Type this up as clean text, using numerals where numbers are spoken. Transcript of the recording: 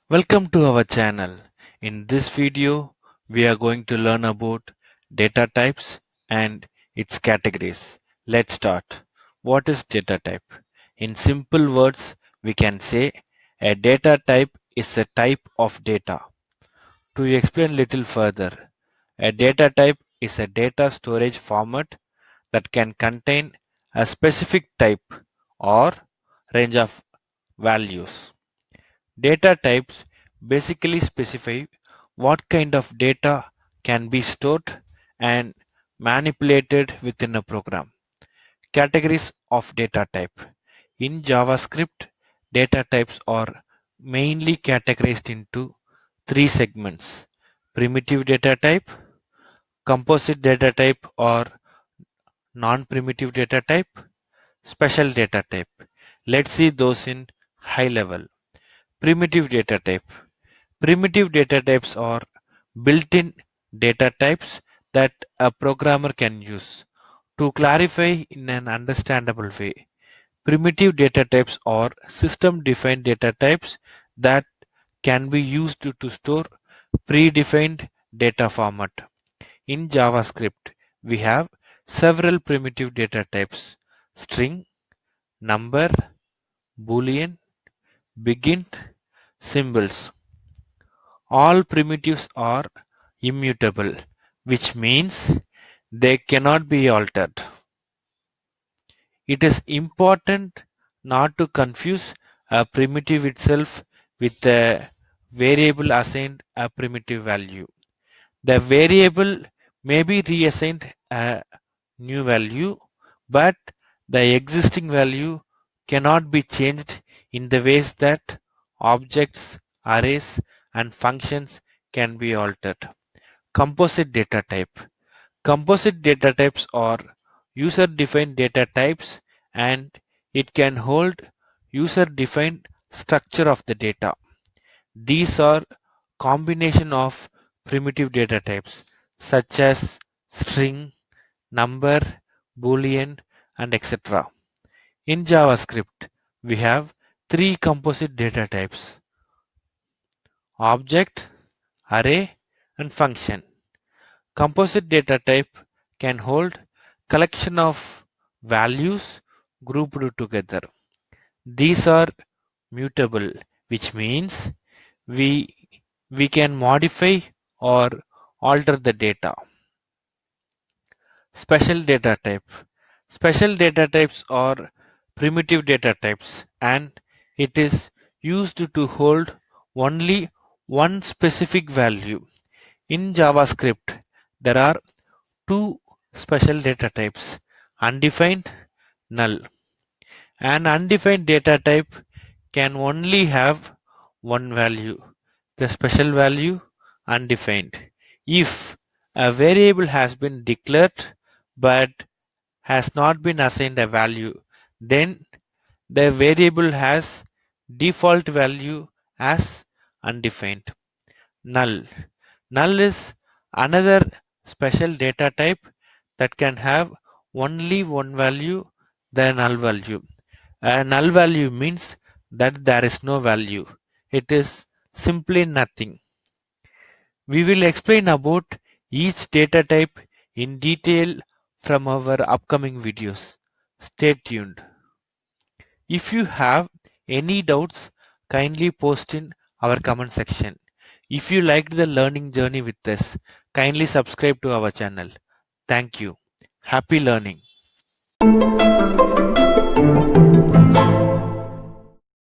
Welcome to our channel. In this video, we are going to learn about data types and its categories. Let's start. What is data type? In simple words, we can say a data type is a type of data. To explain little further, a data type is a data storage format that can contain a specific type or range of values. Data types basically specify what kind of data can be stored and manipulated within a program. Categories of data type. In JavaScript, data types are mainly categorized into three segments: primitive data type, composite data type or non-primitive data type, special data type. Let's see those in high level. Primitive data type. Primitive data types are built-in data types that a programmer can use. To clarify in an understandable way, primitive data types are system-defined data types that can be used to store predefined data format. In JavaScript, we have several primitive data types: string, number, boolean, begin, symbols. All primitives are immutable, which means they cannot be altered. It is important not to confuse a primitive itself with a variable assigned a primitive value. The variable may be reassigned a new value, but the existing value cannot be changed in the ways that objects, arrays, and functions can be altered. Composite data type. Composite data types are user-defined data types, and it can hold user-defined structure of the data. These are combination of primitive data types such as string, number, boolean, and etc. In JavaScript, we have three composite data types: object, array, and function. Composite data type can hold collection of values grouped together. These are mutable, which means we we can modify or alter the data. Special data type. Special data types are primitive data types, and it is used to hold only one specific value. In JavaScript, there are two special data types: undefined, null. An undefined data type can only have one value, the special value undefined. If a variable has been declared but has not been assigned a value, then the variable has default value as undefined. Null. Null is another special data type that can have only one value, the null value. A null value means that there is no value. It is simply nothing. We will explain about each data type in detail from our upcoming videos. Stay tuned. If you have any doubts, kindly post in our comment section. If you liked the learning journey with us, kindly subscribe to our channel. Thank you. Happy learning.